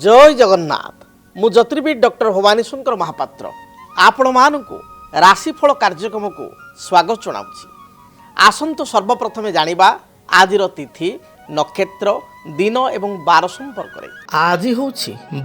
जय जगन्नाथ मु ज्योतिर्विद डॉक्टर भवानी शंकर महापात्र आपण मानकु राशिफल कार्यक्रम को स्वागत जनाऊँगी। आसंतु सर्वप्रथमे जानिबा आजिर तिथि नक्षत्र दिन एवं बार संपर्क में। आज हूँ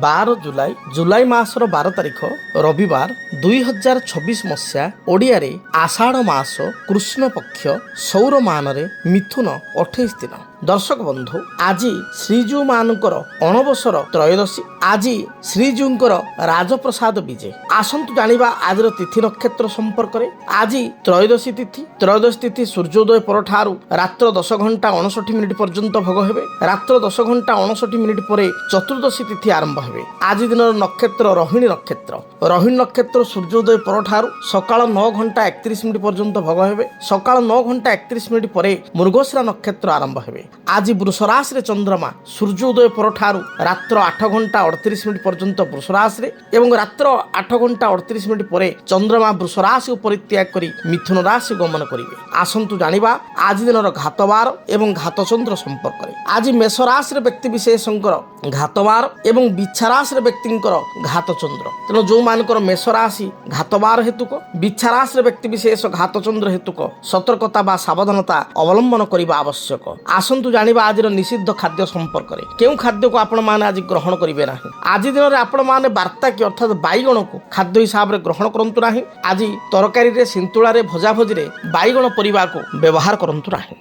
12 जुलाई जुलाई मासर 12 तारिख रविवार 2026 मसीहा ओडिया रे आषाढ़ मास कृष्ण पक्ष सौर मान मिथुन 28 दिन। दर्शक बंधु आज श्रीजू मानकर अणबसर त्रयोदशी आज श्रीजूंकर राजप्रसाद विजे। आसंतु जानिबा आजिर तिथि नक्षत्र संपर्क में। आज त्रयोदशी तिथि सूर्योदय परठारु रात्र 10 घंटा 59 मिनिट पर्यंत भोग हेबे। रात्र 10 घंटा 59 मिनिट पर चतुर्दशी तिथि आरंभ हेबे। आज दिन नक्षत्र रोहिणी नक्षत्र सूर्योदय परठारु सकाळ 9 घंटा 31 मिनिट पर्यंत भोग हेबे। सकाळ 9 घंटा 31 मिनिट पर मृगशिरा नक्षत्र आरंभ हेबे। आज वृष राशि रे चंद्रमा सूर्योदय परठारु रात्र 8 घंटा 38 मिनिट पर्यंत वृष राशि रे एवं रात्र 8 घंटा 38 मिनिट पर चंद्रमा वृष राशि को परित्याग करी मिथुन राशि गमन करिवे। आसंतु जानिबा आज दिनर घातवार एवं घातचंद्र संपर्क में। आज मेष राशि रे व्यक्ति विशेषंकर घातवार एवं बिच्छा राशि रे व्यक्तिंकर घातचंद्र। तेणु जो मानकर मेष राशि घातवार हेतुक बिच्छा राशि रे व्यक्ति विशेष घातचंद्र हेतुक सतर्कता बा सावधानता अवलंबन करबा आवश्यक। आसंतु जानिबा आजिर निषिद्ध खाद्य संपर्क में। केउं खाद्य को आपण माने आज ग्रहण करिवे नाही। आज दिन रे आपण माने वार्ता की अर्थात बैगण को खाद्य हिसाब रे ग्रहण करंतु नाही। आज तरकारी रे सिंतुळा रे भजा भजी रे बैगण परिबा को व्यवहार करंतु नाही।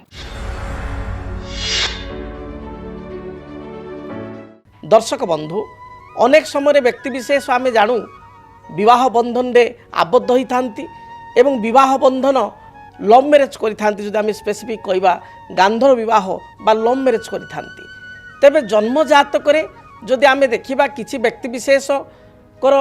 दर्शक बंधु अनेक समय व्यक्ति विशेष आम जानू विवाह बंधन रे आबद्ध होता एवं विवाह बंधन लव मैरेज करें। स्पेसिफिक कहवा गांधर विवाह बा लव मैरेज करें तेरे जन्म जातक जदि आम देखा किसी व्यक्ति विशेष कर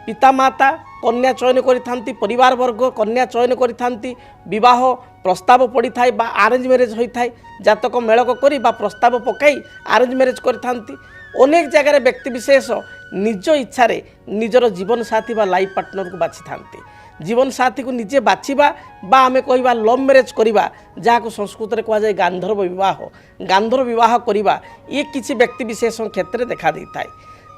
पितामाता कन्या चयन करि परिवार वर्ग कन्या चयन करि विवाह प्रस्ताव पड़ी थाए बा आरेंज मैरेज होता है जातक मेलक करी बा प्रस्ताव पकाई आरेंज मैरेज करि अनेक जगह व्यक्ति विशेष निज इच्छा निजर जीवन साथी बा लाइफ पार्टनर को बाछि थांती। जीवन साथी को निजे बाछिबा बा आमे कहिबा लव मैरेज करिबा जहाँ संस्कृत में कह जाए गांधर्व विवाह करिबा ये किसी व्यक्ति विशेष क्षेत्र में देखा देता है।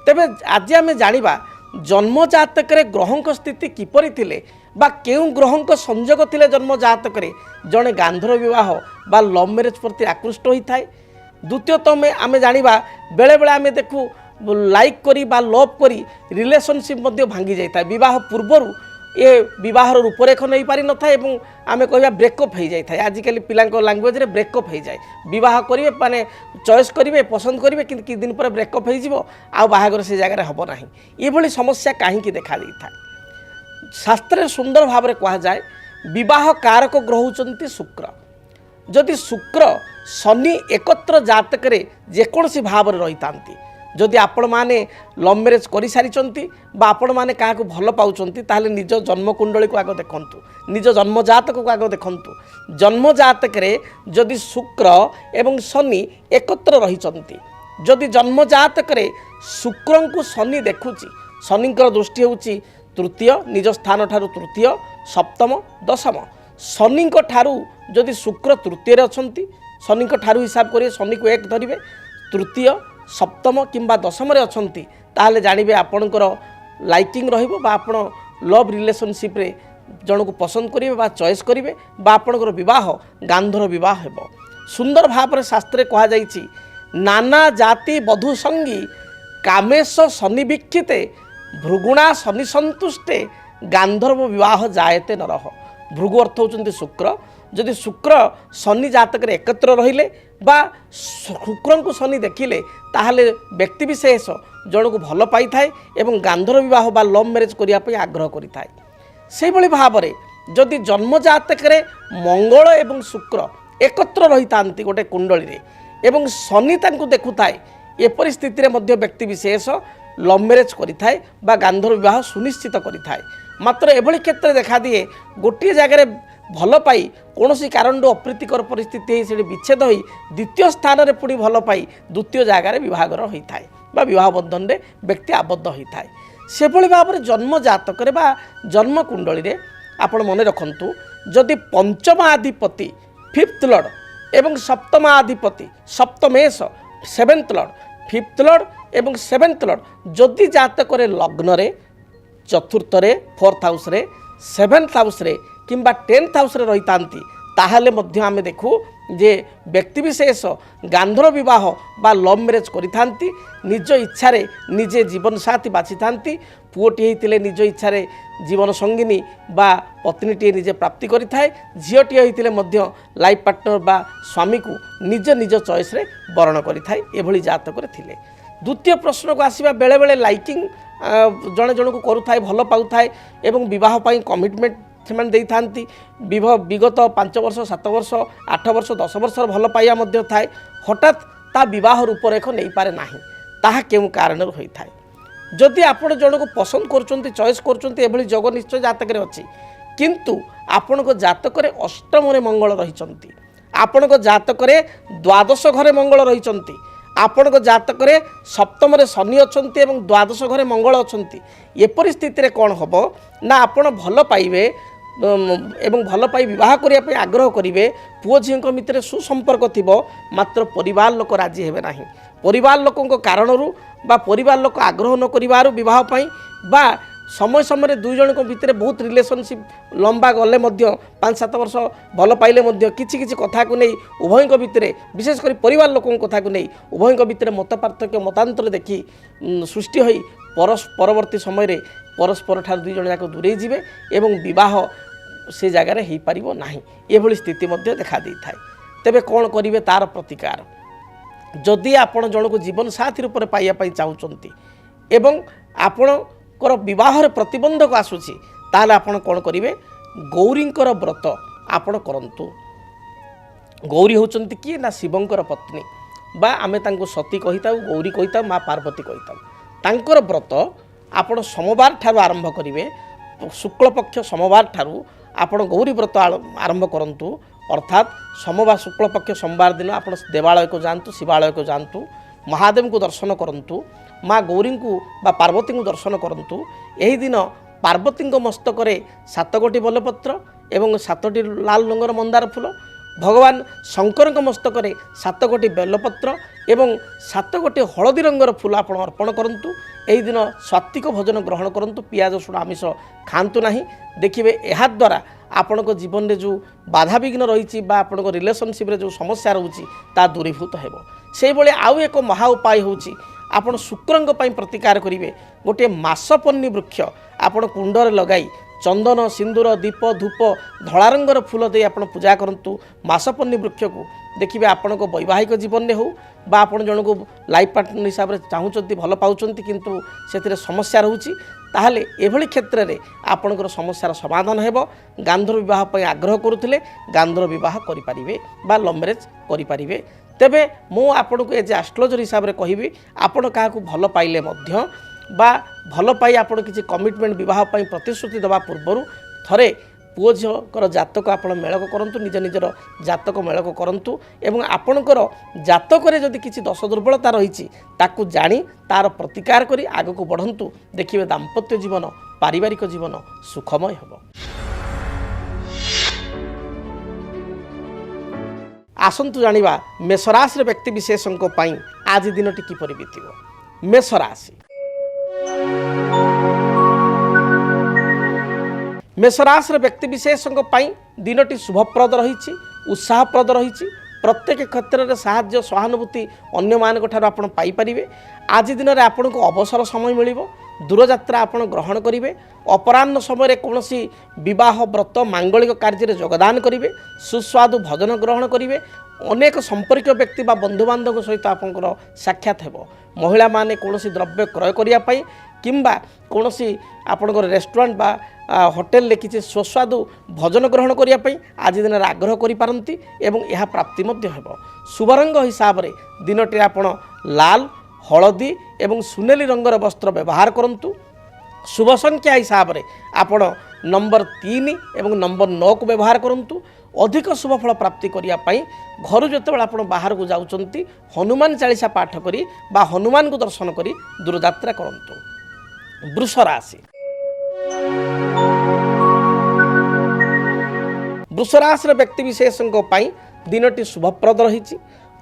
तेबे आज आमे जानिबा जन्म जातक ग्रहों स्थिति किपरि थिले बा केउं ग्रहों संयोग थिले जन्म जातक जड़े गांधर्व विवाह बा लव मैरेज प्रति आकृष्ट होता है। द्वितीयतः आमे जानिबा बेले बेले आमे देखू लाइक करी बा लव करी रिलेशनशिप मध्य भांगी जाता है। विवाह पूर्वर ये विवाहर रूपरेख नहीं पारि न था एवं आमे कहबा ब्रेकअप हो जाए। आजिकल पिलांको लैंग्वेज रे ब्रेकअप हो जाए। विवाह करेंगे माने चॉइस करेंगे पसंद करेंगे कि किछ दिन पर ब्रेकअप हो जिवो आ बाहागर से जगह हम ना। ये भली समस्या कहीं देखा देता है। शास्त्र सुंदर भाव में कह जाए विवाह कारक ग्रह होचंती शुक्र। जदि शुक्र शनि एकत्र जातक जेकोसी भाव में रही था जदि आपण माने लव मैरेज कर सारी आपण माने क्या भल पाँच ताहले निज जन्म कुंडली को आग देखंतु निज जन्म जातक को आग देखंतु। जन्म जातक जदि शुक्र एवं शनि एकत्र रही जदि जन्म जातक शुक्र को शनि देखुची शनिकर दृष्टि होची तृतीय निज स्थान ठारू तृतीय सप्तम दशम। शनि ठारू जदि शुक्र तृतीय अछंती शनि ठारू हिसाब करिए शनि को एक धरिवे तृतीय सप्तम किंबा दशम अछंती ताहले जानिबे आपणकर लाइकिंग रहिबो बा आपण लव रिलेशनशिप रे जन को पसंद करिवे बा चॉइस करिवे बा आपणकर विवाह गांधर विवाह हेबो। सुंदर भाव में शास्त्रे कहा जाइछि नाना जाति बधु संगी कामेश शनि वीक्षिते भृगुणा शनि संतुष्टे गांधर्व विवाह जायते नरह। भृगु अर्थ होचंती शुक्र। जदि शुक्र शनि जातक एकत्र रहिले बा शुक्र को शनि देखिले ताहले व्यक्ति विशेष जन को भल पाई थाए एवं गांधर्व विवाह बा लव मैरेज करने आग्रह करिथाए। से भली भाव में जदि जन्म जातक मंगल एवं शुक्र एकत्र रही था गोटे कुंडली रे एवं शनि तांको देखुथाए एपरि स्थिति रे मध्य व्यक्ति विशेष लव मैरेज करिथाए बा गांधर्व विवाह सुनिश्चित करिथाए। मात्र एभली क्षेत्र देखा दिए गोटे जगह भल पाई कौन कारण अप्रीतिकर परिस्थिति से विच्छेद हो द्वितीय स्थान में पुणी भल पाई द्वितीय जगार विभागर होता है बा विवाह बंधन में व्यक्ति आबद्ध होता है। से भली भाव में जन्म जातक बा जन्म कुंडली रे आपण मन रखंतु जदि पंचमाधिपति फिफ्थ लॉर्ड एवं सप्तमाधिपति सप्तमेश सेवेंथ लॉर्ड फिफ्थ लॉर्ड এবং সেভেন্थ লর্ড যদি জাতকরে লগ্ନରେ চতুর্থরে फोर्थ हाउस रे सेवेन्थ हाउस रे किंबा 10th हाउस रे रही तांती ताहले मध्य आमे देखू जे व्यक्तिविशेष गांधर विवाह बा लव मैरेज करि थांती निज इच्छा रे निजे जीवन साथी बाछि थांती पुओटी हेतिले निज इच्छा रे जीवन संगिनी बा पत्नीटी निजे प्राप्ति करि थाए झियोटी हेतिले मध्य लाइफ पार्टनर बा स्वामी को निज निज चॉइस रे वर्ण करि थाए एभली जातक रे थिले। द्वितीय प्रश्न को आसीबा बेले बेले लाइकिंग जड़े जन को करुए भल पाए एवं बह कमिटमेंट से विगत 5 वर्ष 7 वर्ष 8 वर्ष 10 वर्ष भल पाइबा थाए हठात ता विवाह रूपरेख नहीं पारे ना ताहा केउ कारण होता है। जदि आपण जन को पसंद कर चॉइस कर जग निश्चय जातक अच्छी किंतु आपण को जातक अष्टम मंगल रही आपण को जातक द्वादश घरे मंगल रही आपण को जातक सप्तम शनि अच्छा द्वादश घरे मंगल अच्छा एपरी स्थिति कौन हम ना आपण भल पाइबे एवं भल पाई विवाह करने आग्रह करेंगे पुओ झील भितर सुसंपर्क थी मात्र परिवार लोक राजी हेबे नाही परिवार लोकों कारण परिवार लोक आग्रह न करिवारु विवाह पाई बा समय समय दुई जन भितर बहुत रिलेशनशिप लंबा गले 5-7 वर्ष भल पाइले किछि किछि कथा को नहीं उभय भितर विशेषकर परिवार लोकों कथा को नहीं उभय भितर मत पार्थक्य मतांतर देखि सृष्टि होई परवर्ती समय परस्पर ठार दुई जन जाक दूरे जीवे एवं विवाह से जगार हो पारिबो नाही एभली स्थिति मध्य देखा दै थाए। तेबे कौन करिवे तार प्रतिकार जदि आपण जन को जीवन साथी रूप में पाइबा चाहूँगी एवं आपणकर विवाह प्रतिबंधक आसूची ताले आपण कौन करिवे गौरींकर व्रत आपण करंतु। गौरी होचंती किए ना शिवंकर पत्नी बा आमे तांको सती कहिता गौरी कहिता माँ पार्वती कहिता तांकर व्रत आपण सोमवार ठारू आरंभ करिवे शुक्ल पक्ष सोमवार ठारू आपण गौरी व्रत आरंभ करंतु अर्थात सोमवार शुक्ल पक्ष सोमवार दिन आप देवालय को जातु शिवालय को जातु महादेव को दर्शन करंतु माँ गौरी को बा पार्वती को दर्शन करंतु। एही दिन पार्वती मस्तक 7 गोटी बेलपत्र एवं 7टी लाल रंगर मंदार फूल भगवान शंकर मस्तक 7 गोटी बेलपत्र एवं 7 गोटी हलदी रंगर फूल आप अर्पण करंतु। एही दिन सात्विक भोजन ग्रहण करंतु पियाज रसुण आमिष खातु नहीं देखिए यह द्वारा आपण को जीवन में जो बाधा विघ्न रही आपण को रिलेशनशिप जो समस्या रोची ता दूरीभूत हेबो। से भले आउ एक महा उपाय होची आपण शुक्रंग पई प्रतिकार करिवे गोटे मासपन्नी वृक्ष आपण कुंडरे लगाई चंदन सिंदूर दीप धूप धला रंगर फूल दे आपण पूजा करंतु मासपन्नी वृक्ष को देखिए आपण को वैवाहिक जीवन में हो बा आपण जन को लाइफ पार्टनर हिसाब से चाहूँगी भल पाउछंती किंतु से समस्या रोची ताहले एभली क्षेत्र में आपणकर समस्यार समाधान हेबो। गांधर विवाह पर आग्रह करुथिले गांधर विवाह करिपारिबे बा लव मैरेज करिपारिबे। तेबे मु आपन को एज एस्ट्रोलॉजर हिसाब से कहिबी आपण काहाकू भल पाइले मध्य बा भल पाई आपण किछि कमिटमेंट विवाह पई प्रतिश्रुति दबा पूर्वरु थरे पुओ झीकर जातक आपण मेलक करंतु निज निजर जातक मेलक करंतु एवं आपणकर जातक जदि किछि दोष दुर्बलता रही ताकू जानी तार प्रतिकार करी आगको बढ़ंतु देखिए दाम्पत्य जीवन पारिवारिक जीवन सुखमय हेबो। आसंतु जानिबा मेषराशि व्यक्ति विशेषंको पई आज दिनटी किपरि बीतिबो। मेषराशि मेषराशि व्यक्ति विशेषों दिनटी शुभप्रद रही उत्साहप्रद रही प्रत्येक क्षेत्र में साहाय्य सहानुभूति अन्य मान आप पाइपर। आज दिन में आपन को अवसर समय मिल दूरयात्रा आप ग्रहण करेंगे अपराह्न समय कौन विवाह व्रत मांगलिक कार्य योगदान करेंगे सुस्वादु भोजन ग्रहण करेंगे अनेक संपर्क व्यक्ति बा बंधुबांधव सहित आपंकर साक्षात हेबो। महिला माने कौन द्रव्य क्रय करने किंबा कौन आपंकर रेस्टोरेंट बा होटेल किसी सुस्वादु भोजन ग्रहण करने आज दिन में आग्रह करिपारंती एवं यह प्राप्ति मध्य हेबो। शुभ रंग हिसाब से दिनटी आपण लाल हलदी एवं सुनेली रंगर वस्त्र व्यवहार करंतु। शुभ संख्या हिसाब से आपण नंबर 3 एवं नंबर 9 को व्यवहार करंतु। अधिक शुभफल प्राप्ति करने घर जो आप बाहर को जाउचंती हनुमान चालीसा पाठ करी बा हनुमान को दर्शन करी दूरयात्रा करंतु। वृष राशि वृष राशि व्यक्ति विशेषों दिनटी शुभप्रद रही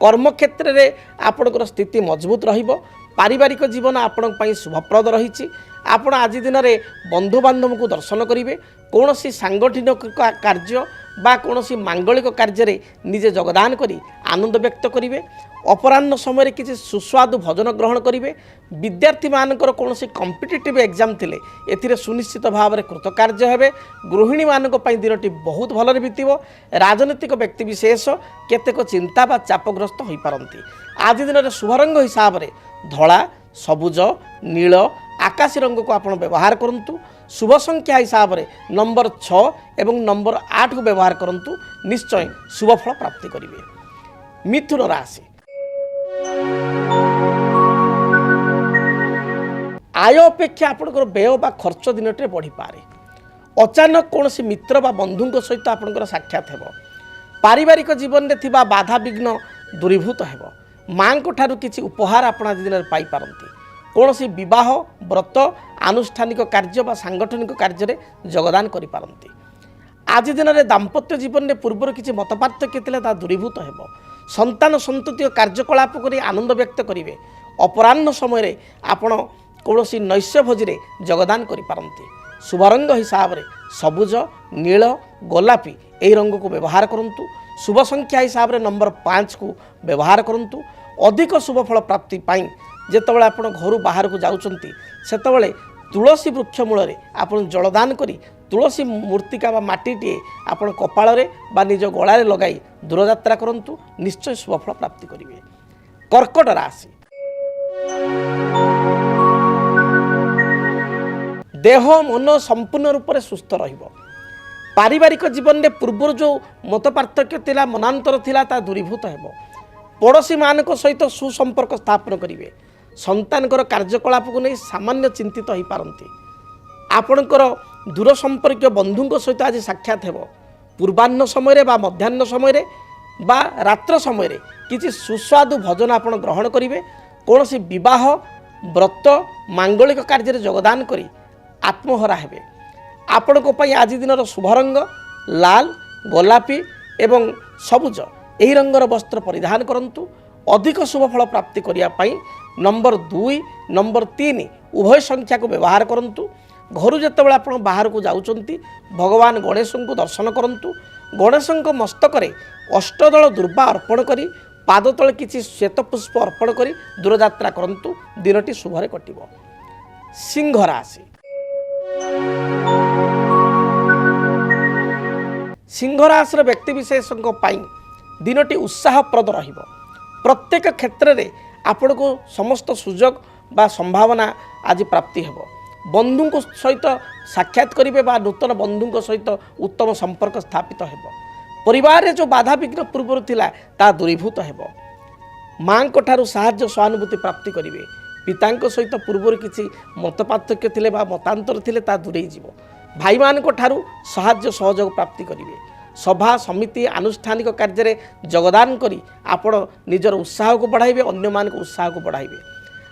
कर्म क्षेत्र में आपणकर स्थिति मजबूत रहिबो। पारिवारिक जीवन आपण शुभप्रद रही। आपण आज दिन में बंधुबांधव को दर्शन करेंगे, कौन सी सांगठनिक कार्य बा कौन सी मांगलिक कार्य निजे योगदान करी आनंद व्यक्त करेंगे। अपराह्न समय किसी सुस्वादु भोजन ग्रहण करेंगे। विद्यार्थी मानकर कौन सी कॉम्पिटिटिव एग्जाम थिले एथिरे सुनिश्चित भाव में कृतकार्य हेबे। गृहिणी मानक पई दिनटी बहुत भलरे बीतिबो। राजनीतिक व्यक्ति विशेष केतेक चिंता बा चापग्रस्त होई पारंती। आज दिन में शुभ रंग हिसाब से धला, सबुज, नील, आकाशी रंग को आपण व्यवहार करंतु। शुभ संख्या हिसाब से नंबर 6 एवं नंबर 8 को व्यवहार करंतु। निश्चय शुभ फल प्राप्ति करिवे। मिथुन राशि, आय अपेक्षा आपंकर व्यय बा खर्च दिन टे बढ़ी पारे। अचानक कौन सी मित्र बा बंधु सहित आपंकर साक्षात हेबो। पारिवारिक जीवन में थिबा बाधा विघ्न दूरीभूत हेबो। माँ को ठारू किसी उपहार आपण आज दिन में पाई पारंती। कौन सी विवाह, व्रत, आनुष्ठानिक कार्य बा सांगठनिक कार्य रे योगदान करि पारंती। आज दिन में दाम्पत्य जीवन में पूर्वर किसी मतपार्थक्य थिले ता दूरीभूत हेबो। संतान संतति कार्यकलाप करी आनंद व्यक्त करेंगे। अपराह्न समय आपण कौन सी नैश्य भोजी योगदान करि पारंती। शुभ रंग हिसाब से सबुज, नील, गोलापी यही रंग को व्यवहार करंतु। शुभ संख्या हिसाब से नंबर 5 को व्यवहार करंतु। अधिक शुभ फल प्राप्ति पाई जेतबेले आपण घर बाहर को जाउचंती सेतबेले तुलसी वृक्ष मूल आपण जलदान करी तुलसी मूर्तिका बा माटीटे आपण कपाल रे बा निज गळारे लगाई दूरयात्रा करंतु। निश्चय शुभ फल प्राप्ति करिवे। कर्कट राशि, देह मन संपूर्ण रूप से सुस्थ रहिबो। पारिवारिक जीवन में पूर्व जो मत पार्थक्य थिला, मनांतर थिला ता दूरीभूत हेबो। पड़ोशी मानक सहित सुसंपर्क स्थापन करेंगे। संतानकर कार्यकलाप को नहीं सामान्य चिंतित हो पारंती। आपणकर दूर संपर्क बंधु सहित आज साक्षात हेबो। पूर्वाह्न समय बा मध्याह्न समय बा रात्र समय किसी सुस्वादु भोजन आपण ग्रहण करेंगे। कौन सी विवाह, व्रत, मांगलिक कार्य योगदान करी आत्महरा हेबे। आपण को पई आज दिन शुभ रंग लाल, गोलापी एवं सबुज यही रंगर वस्त्र परिधान करंतु। अधिक शुभ फल प्राप्ति करिया पई नंबर 2, नंबर 3 उभय संख्या को व्यवहार करंतु। घर जेतेबेले आपण बाहर को जाउचंती भगवान गणेश को दर्शन करंतु। गणेश मस्तक अष्टदल दुर्वा अर्पण करी पाद तले किसी श्वेत पुष्प अर्पण करी दूरयात्रा करंतु। दिनटी शुभरे कटिबो। सिंह राशि, सिंह राशि व्यक्ति विशेष दिनटी उत्साहप्रद रहिबो। प्रत्येक क्षेत्र में आपण को समस्त सुजोग बा संभावना आज प्राप्ति हेबो। बंधु सहित साक्षात करेंगे बा नूतन बंधु सहित उत्तम संपर्क स्थापित हेबो। परिवार रे जो बाधा विघ्न पूर्व थिला ता दूरीभूत हेबो। माँ को ठारू साहाय्य सहानुभूति प्राप्ति करेंगे। पिता सहित पूर्व किसी मत पार्थक्य थिले बा मतांतर थिले ता दूरे जीवो। भाई मान को ठारू साहाय्य सहयोग प्राप्ति करेंगे। सभा समिति आनुष्ठानिक कार्य रे योगदान करी आपण निजर उत्साह को बढ़ाइबे, अन्य मान को उत्साह को बढ़ाइबे।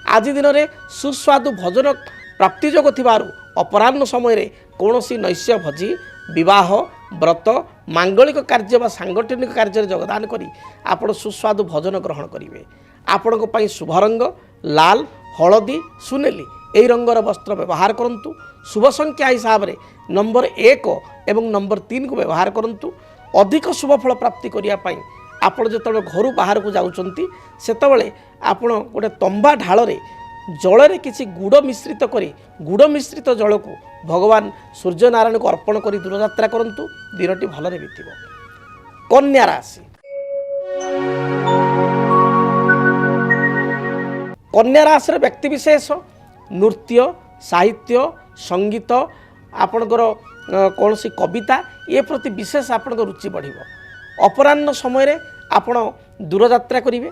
आज दिन में सुस्वादु भोजन प्राप्ति जोग थिबारु अपराह्न समय रे कौनसी नैश्य भोजी, विवाह, व्रत, मांगलिक कार्य बा सांगठनिक कार्य रे योगदान करी आपण सुस्वादु भोजन ग्रहण करेंगे। आपण को पई शुभ रंग लाल, हलदी, सुनेली यही रंगर वस्त्र व्यवहार करंतु। शुभ संख्या हिसाब से नंबर 1 एवं नंबर 3 को व्यवहार करंतु। अधिक शुभ फल प्राप्ति करिया पई आपण जेतबेले घर बाहर को जाउचंती सेतबेले आपण गोटे तंबा ढाल रे जल रे किसी गुड़ मिश्रित करी गुड़ मिश्रित जल को भगवान सूर्य नारायण को अर्पण करी दूरयात्रा करंतु। दिनटी भलरे बीतिबो। कन्या राशि, कन्या राशि व्यक्ति विशेष नृत्य, साहित्य, संगीत, आपणकर कौन सी कविता ये प्रति विशेष आपण रुचि बढ़िबो। अपराह्न समय आपण दूरयात्रा करेंगे।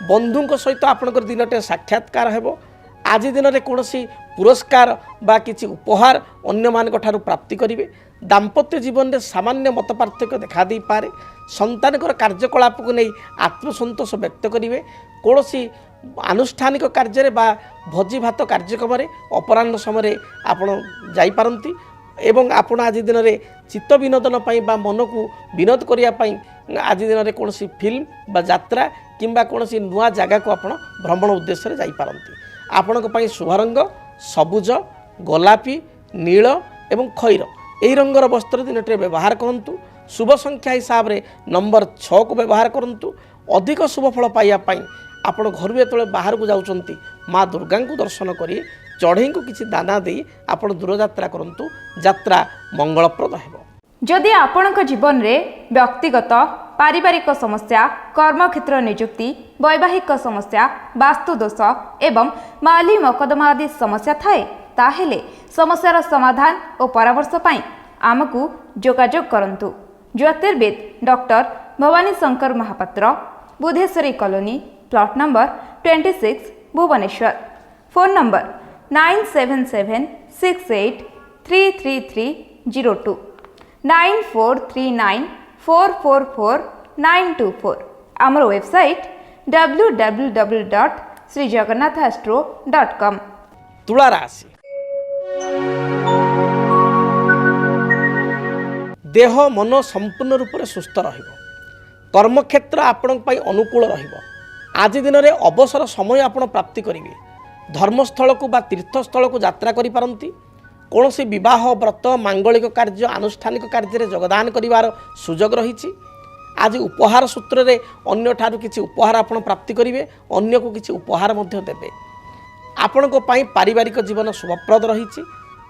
बंधु सहित आपणकर दिनटे साक्षात्कार हेबो। आज दिन में कौन सी पुरस्कार बा किसी उपहार अन्य मान ठारू प्राप्ति करेंगे। दाम्पत्य जीवन में सामान्य मत पार्थक्य देखा दे पारे। संतानकर कार्यकलाप को नहीं आत्मसंतोष व्यक्त करेंगे। कौन सी आनुष्ठानिक कार्य बा भोजी भात कार्यक्रम अपराह्न समय आपण जाई पारंती एवं आपण आज दिन में चित्त विनोदन पाई बा मन को विनोद करिया पाई आज दिन में कौन सी फिल्म बा यात्रा किंबा कौन सी नुआ जगह को आपण भ्रमण उद्देश्य जाई पारंती। ଆପଣଙ୍କ ପାଇଁ ଶୁଭ ରଙ୍ଗ ସବୁଜ ଗୋଲାପୀ ନୀଳ ଏବଂ ଖଇର ଏହି ରଙ୍ଗର ବସ୍ତ୍ର ଦିନଟିରେ ବ୍ୟବହାର କରନ୍ତୁ। शुभ संख्या हिसाब रे नंबर 6 को व्यवहार करंतु। अधिक शुभ फल पाइबा पई आपण घर जो बाहर को जाउचंती माँ दुर्गा को दर्शन करी चढ़ई को किसी दाना दे आपण दूर यात्रा करंतु। यात्रा मंगलप्रद हेबो। जदि आपणक जीवन रे व्यक्तिगत पारिवारिक समस्या कर्मक्षेत्र नियुक्ति वैवाहिक समस्या वास्तु दोष एवं माली मकदमा आदि समस्या थाए ताहेले समस्यार समाधान और परामर्श पाई आमको जोगाजोग करंतु। ज्योतिर्विद doctor Bhabani Shankar Mahapatra Budheswari colony plot number 26 Bhubaneswar. Phone number 9776833302 9439444924। आमर वेबसाइट www.srijagannathastro.com। तुला राशि देह मन संपूर्ण रूप से सुस्थ रहिबो। कर्मक्षेत्र आपण अनुकूल रहिबो। आज दिन में अवसर समय आपण प्राप्ति करेंगे। धर्मस्थल को बा तीर्थस्थल को यात्रा करि पारंती। कौन सी विवाह व्रत मांगलिक कार्य आनुष्ठानिक कार्य योगदान करिवार सुजोग रही। आज उपहार सूत्र रे अन्य ठारू किछि उपहार आपण प्राप्ति करिवे। अन्य को किछि उपहार मध्य देबे। आपणको पाई पारिवारिक जीवन शुभप्रद रही।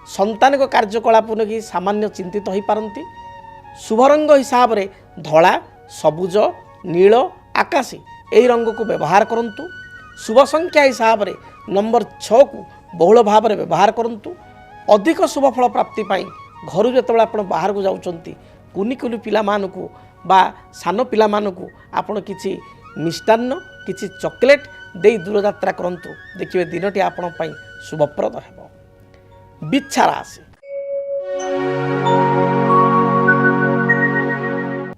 संतानिक कार्यकलाप नेकी सामान्य चिंतित हो पारंती। शुभ रंग हिसाब रे धला सबुज नील आकाशी यही रंग को व्यवहार करंतु। शुभ संख्या हिसाब रे नंबर 6 को बहुल भाव में व्यवहार करंतु। अधिक शुभ फल प्राप्ति पाई घर जो आप बाहर को जाउचंती कुनी कुनी पिला मानकु बा सान पिला मानकु आपण किछि मिष्टान्न किछि चॉकलेट दे दूर यात्रा करंतु। देखिए दिनटी आपण पाई शुभप्रद हेबो। बिच्छा राशि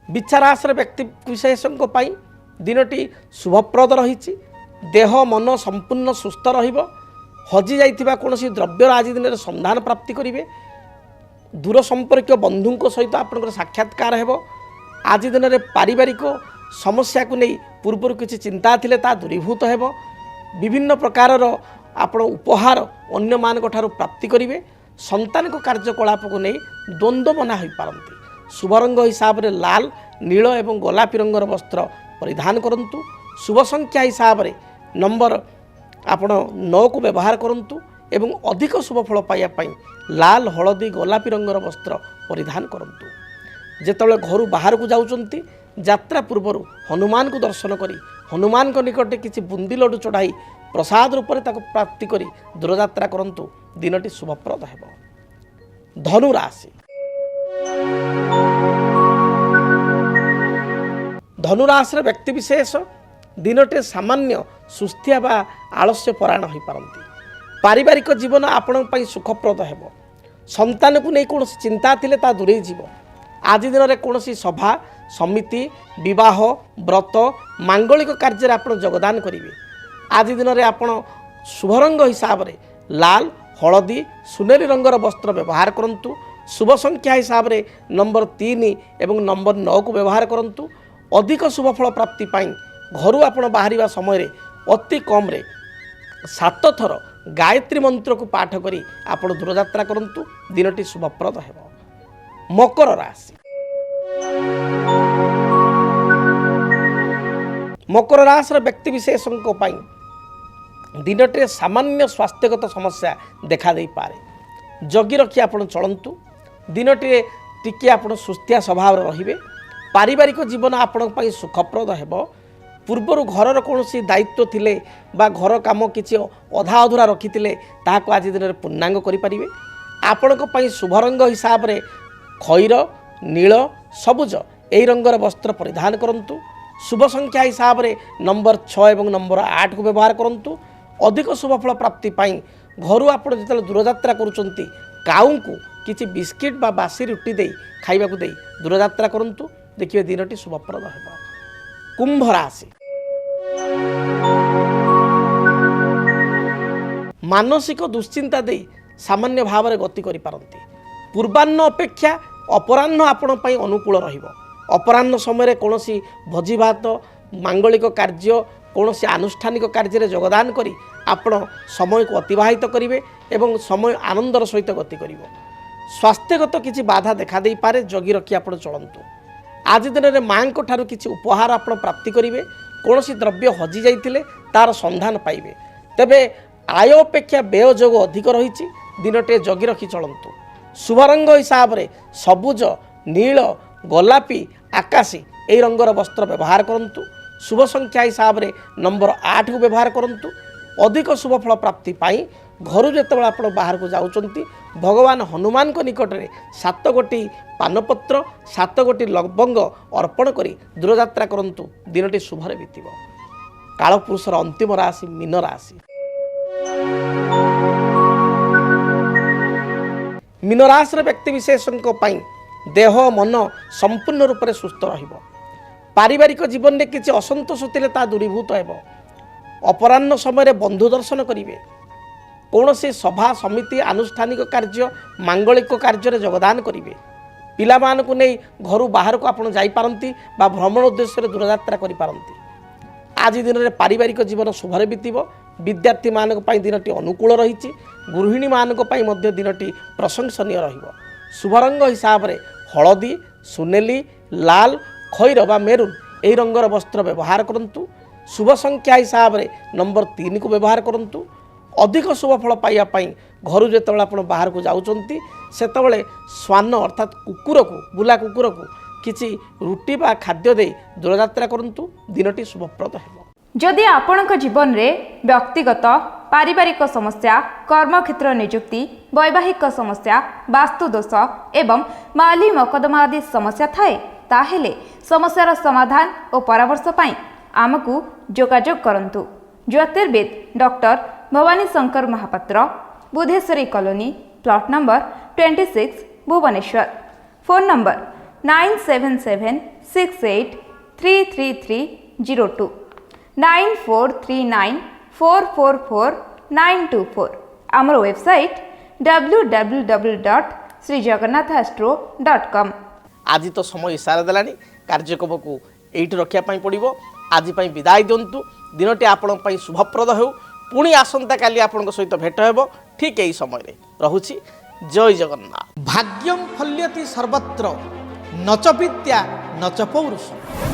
बिच्छा राशि व्यक्ति विशेषों पाई दिनटी शुभप्रद रही। देह मन संपूर्ण सुस्थ रहिबो। हजि जाइथिबा कोनोसी द्रव्यर आज दिन में संधान प्राप्ति करेंगे। दूर संपर्क बंधुओं सहित आपंकर साक्षात्कार हेबो। आज दिन में पारिवारिक समस्या को नहीं पूर्वर किसी चिंता थिले ता दूरीभूत हेबो। विभिन्न प्रकार आपण उपहार अन्य मानक ठारू प्राप्ति करेंगे। संतानिक कार्यकलाप को नहीं द्वंद्व मना हो पारंती। शुभ रंग हिसाब रे लाल नील एवं गोलापी रंगर वस्त्र परिधान करंतु। शुभ संख्या हिसाब रे नंबर आपण 9 को व्यवहार करंतु एवं अधिक शुभ फल पाइबा पई लाल हलदी गोलापी रंगर वस्त्र परिधान करंतु। जेतबेले घर बाहर को जाउचंती यात्रा पूर्वर हनुमान को दर्शन करी हनुमान को निकटे किसी बुंदी लड्डू चढ़ाई प्रसाद रूप में प्राप्ति करी दूर यात्रा करंतु। दिनटी शुभप्रद हेबो। धनु राशि धनु राशि व्यक्ति विशेष दिनटे सामान्य सुस्थिया बा आलस्य परायण हो पारंती। पारिवारिक जीवन आपण पई सुखप्रद हेबो। संतान को नहीं कौन चिंता थिले ता दूरे जीवो। आज दिन में कौन सभा समिति विवाह व्रत मांगलिक कार्य आप योगदान करेंगे। आज दिन में आप शुभ रंग हिसाब रे लाल हलदी सुनेली रंगर वस्त्र व्यवहार करंतु। शुभ संख्या हिसाब रे नंबर 3 एवं नंबर 9 को व्यवहार करंतु। अधिक शुभ फल प्राप्ति पाई घर आप बाहर समय रे अति कम रे 7 थर गायत्री मंत्र को पाठ करी आप दूर यात्रा करंतु। दिनटी शुभप्रद हेबो। मकर राशि मकर राशि व्यक्ति विशेषों पाई दिनटे सामान्य स्वास्थ्यगत समस्या देखा दे पारे। जगी रखी आप चलतु। दिनटे टिके आप सुस्थिया स्वभाव रहिबे। पारिवारिक जीवन आपण पाई सुखप्रद हेबो। पूर्वर घरर कौन दायित्व थिले बा घर काम किसी अधा अधूरा रखिथिले ताहाको आज दिन में पूर्णांग करें। आपण शुभ रंग हिसाब रे खैर नील सबुज यही रंगर वस्त्र परिधान करंतु। शुभ संख्या हिसाब रे नंबर 6 एवं नंबर 8 को व्यवहार करंतु। अधिक शुभ फल प्राप्ति पाई घर आप जो दूर यात्रा करुचंती काऊ को किसी बिस्किट बा बासी रुटी दे खाइबा को दे दूर यात्रा करंतु। देखिए दिनटी शुभप्रद हेबो। कुंभ राशि मानसिक दुश्चिंता दे सामान्य भाव में गति करि पारंती। पूर्वाह्न अपेक्षा अपराह्न आपण पाई अनुकूल रहिबो। अपराह्न समय कौन भोजी भात मांगलिक कार्य कौन आनुष्ठानिक कार्य योगदान करी ଆପଣ ସମୟକୁ ଅତିବାହିତ କରିବେ ଏବଂ ସମୟ ଆନନ୍ଦର ସହିତ ଗତି କରିବ। ସ୍ୱାସ୍ଥ୍ୟଗତ କିଛି ବାଧା ଦେଖାଦେଇପାରେ, ଜଗି ରଖି ଆପଣ ଚଳନ୍ତୁ। ଆଜି ଦିନରେ ମାଙ୍କ ଠାରୁ କିଛି ଉପହାର ଆପଣ ପ୍ରାପ୍ତି କରିବେ। କୌଣସି ଦ୍ରବ୍ୟ ହଜି ଯାଇଥିଲେ ତାର ସନ୍ଧାନ ପାଇବେ। ତେବେ ଆୟ ଅପେକ୍ଷା ବ୍ୟୟ ଯୋଗ ଅଧିକ ରହିଛି, ଦିନଟିଏ ଜଗି ରଖି ଚଳନ୍ତୁ। ଶୁଭ ରଙ୍ଗ ହିସାବରେ ସବୁଜ, ନୀଳ, ଗୋଲାପୀ, ଆକାଶୀ ଏହି ରଙ୍ଗର ବସ୍ତ୍ର ବ୍ୟବହାର କରନ୍ତୁ। ଶୁଭ ସଂଖ୍ୟା ହିସାବରେ ନମ୍ବର 8କୁ ବ୍ୟବହାର କରନ୍ତୁ। ଅଧିକ ଶୁଭ ଫଳ ପ୍ରାପ୍ତି ପାଇଁ ଘରୁ ଯେତେବେଳେ ଆପଣ ବାହାରକୁ ଯାଉଛନ୍ତି, ଭଗବାନ ହନୁମାନଙ୍କ ନିକଟରେ 7 ଗୋଟି ପାନପତ୍ର, 7 ଗୋଟି ଲବଙ୍ଗ ଅର୍ପଣ କରି ଦୂରଯାତ୍ରା କରନ୍ତୁ। ଦିନଟି ଶୁଭରେ ବିତିବ। କାଳପୁରୁଷର ଅନ୍ତିମ ରାଶି ମୀନ ରାଶି। ମୀନ ରାଶିର ବ୍ୟକ୍ତିବିଶେଷଙ୍କ ପାଇଁ ଦେହ ମନ ସମ୍ପୂର୍ଣ୍ଣ ରୂପରେ ସୁସ୍ଥ ରହିବ। ପାରିବାରିକ ଜୀବନରେ କିଛି ଅସନ୍ତୋଷ ଥିଲେ ତାହା ଦୂରୀଭୂତ ହେବ। ଅପରାହ୍ନ ସମୟରେ ବନ୍ଧୁ ଦର୍ଶନ କରିବେ। କୌଣସି ସଭା ସମିତି ଆନୁଷ୍ଠାନିକ କାର୍ଯ୍ୟ ମାଙ୍ଗଳିକ କାର୍ଯ୍ୟରେ ଯୋଗଦାନ କରିବେ। ପିଲାମାନଙ୍କୁ ନେଇ ଘରୁ ବାହାରକୁ ଆପଣ ଯାଇପାରନ୍ତି ବା ଭ୍ରମଣ ଉଦ୍ଦେଶ୍ୟରେ ଦୂରଯାତ୍ରା କରିପାରନ୍ତି। ଆଜି ଦିନରେ ପାରିବାରିକ ଜୀବନ ଶୁଭରେ ବିତିବ। ବିଦ୍ୟାର୍ଥୀମାନଙ୍କ ପାଇଁ ଦିନଟି ଅନୁକୂଳ ରହିଛି। ଗୃହିଣୀମାନଙ୍କ ପାଇଁ ମଧ୍ୟ ଦିନଟି ପ୍ରଶଂସନୀୟ ରହିବ। ଶୁଭ ରଙ୍ଗ ହିସାବରେ ହଳଦୀ, ସୁନେଲି, ଲାଲ, ଖଇର ବା ମେରୁନ୍ ଏହି ରଙ୍ଗର ବସ୍ତ୍ର ବ୍ୟବହାର କରନ୍ତୁ। ଶୁଭ ସଂଖ୍ୟା ହିସାବରେ ନମ୍ବର 3କୁ ବ୍ୟବହାର କରନ୍ତୁ। ଅଧିକ ଶୁଭ ଫଳ ପାଇବା ପାଇଁ ଘରୁ ଯେତେବେଳେ ଆପଣ ବାହାରକୁ ଯାଉଛନ୍ତି, ସେତେବେଳେ ଶ୍ୱାନ ଅର୍ଥାତ୍ କୁକୁରକୁ, ବୁଲା କୁକୁରକୁ କିଛି ରୁଟି ବା ଖାଦ୍ୟ ଦେଇ ଦୂରଯାତ୍ରା କରନ୍ତୁ। ଦିନଟି ଶୁଭପ୍ରଦ ହେବ। ଯଦି ଆପଣଙ୍କ ଜୀବନରେ ବ୍ୟକ୍ତିଗତ ପାରିବାରିକ ସମସ୍ୟା, କର୍ମକ୍ଷେତ୍ର ନିଯୁକ୍ତି, ବୈବାହିକ ସମସ୍ୟା, ବାସ୍ତୁଦୋଷ ଏବଂ ମାଲି ମକଦ୍ଦମା ଆଦି ସମସ୍ୟା ଥାଏ, ତାହେଲେ ସମସ୍ୟାର ସମାଧାନ ଓ ପରାମର୍ଶ ପାଇଁ ଆମକୁ ଯୋଗାଯୋଗ କରନ୍ତୁ। ଜ୍ୟୋତିର୍ବିଦ doctor Bhabani Shankar Mahapatra, Budheswari colony, plot number 26, Bhubaneswar. Phone number 9776833302, 9439444924। ଆମର ୱେବସାଇଟ୍ www.srijagannathastro.com। ଆଜି ତ ସମୟ ଇସାରା ଦେଲାଣି, କାର୍ଯ୍ୟକ୍ରମକୁ ଏଇଠି ରଖିବା ପାଇଁ ପଡ଼ିବ। ଆଜି ପାଇଁ ବିଦାୟ ଦିଅନ୍ତୁ। ଦିନଟି ଆପଣଙ୍କ ପାଇଁ ଶୁଭପ୍ରଦ ହେଉ। ପୁଣି ଆସନ୍ତାକାଲି ଆପଣଙ୍କ ସହିତ ଭେଟ ହେବ ଠିକ୍ ଏହି ସମୟରେ। ରହୁଛି। ଜୟ ଜଗନ୍ନାଥ। ଭାଗ୍ୟଂ ଫଲ୍ୟତି ସର୍ବତ୍ର ନଚ ବିଦ୍ୟା ନଚ ପୌରୁଷ।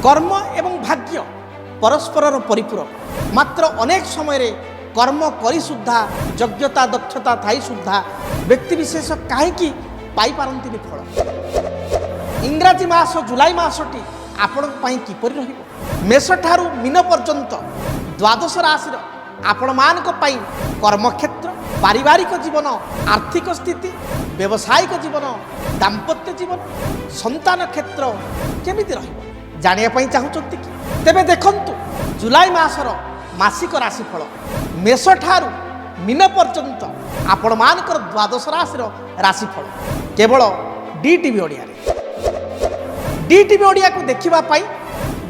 କର୍ମ ଏବଂ ଭାଗ୍ୟ ପରସ୍ପରର ପରିପୂରକ। ମାତ୍ର ଅନେକ ସମୟରେ କର୍ମ କରି ସୁଦ୍ଧା, ଯୋଗ୍ୟତା ଦକ୍ଷତା ଥାଇ ସୁଦ୍ଧା ବ୍ୟକ୍ତିବିଶେଷ କାହିଁକି ପାଇପାରନ୍ତିନି ଫଳ? ଇଂରାଜୀ ମାସ ଜୁଲାଇ ମାସଟି ଆପଣଙ୍କ ପାଇଁ କିପରି ରହିବ? ମେଷଠାରୁ ମୀନ ପର୍ଯ୍ୟନ୍ତ 12 ରାଶିର ଆପଣମାନଙ୍କ ପାଇଁ କର୍ମକ୍ଷେତ୍ର, ପାରିବାରିକ ଜୀବନ, ଆର୍ଥିକ ସ୍ଥିତି, ବ୍ୟବସାୟିକ ଜୀବନ, ଦାମ୍ପତ୍ୟ ଜୀବନ, ସନ୍ତାନ କ୍ଷେତ୍ର କେମିତି ରହିବ ଜାଣିବା ପାଇଁ ଚାହୁଁଛନ୍ତି କି? ତେବେ ଦେଖନ୍ତୁ ଜୁଲାଇ ମାସର ମାସିକ ରାଶିଫଳ ମେଷଠାରୁ ମୀନ ପର୍ଯ୍ୟନ୍ତ ଆପଣମାନଙ୍କର 12 ରାଶିର ରାଶିଫଳ କେବଳ DTV ଓଡ଼ିଆରେ। DTV ଓଡ଼ିଆକୁ ଦେଖିବା ପାଇଁ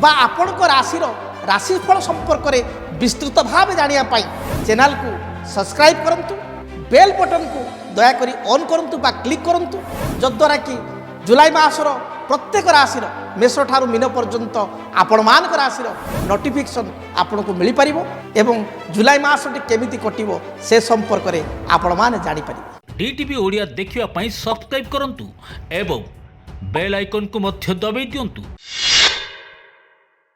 ବା ଆପଣଙ୍କ ରାଶିର ରାଶିଫଳ ସମ୍ପର୍କରେ ବିସ୍ତୃତ ଭାବେ ଜାଣିବା ପାଇଁ ଚ୍ୟାନେଲକୁ ସବସ୍କ୍ରାଇବ୍ କରନ୍ତୁ। ବେଲ୍ ବଟନକୁ ଦୟାକରି ଅନ୍ କରନ୍ତୁ ବା କ୍ଲିକ୍ କରନ୍ତୁ, ଯଦ୍ୱାରା କି ଜୁଲାଇ ମାସର ପ୍ରତ୍ୟେକ ରାଶିର ମେଷଠାରୁ ମୀନ ପର୍ଯ୍ୟନ୍ତ ଆପଣମାନଙ୍କ ରାଶିର ନୋଟିଫିକେସନ୍ ଆପଣଙ୍କୁ ମିଳିପାରିବ ଏବଂ ଜୁଲାଇ ମାସଟି କେମିତି କଟିବ ସେ ସମ୍ପର୍କରେ ଆପଣମାନେ ଜାଣିପାରିବେ। DTV ଓଡ଼ିଆ ଦେଖିବା ପାଇଁ ସବସ୍କ୍ରାଇବ୍ କରନ୍ତୁ ଏବଂ ବେଲ୍ ଆଇକନ୍କୁ ମଧ୍ୟ ଦବାଇ ଦିଅନ୍ତୁ।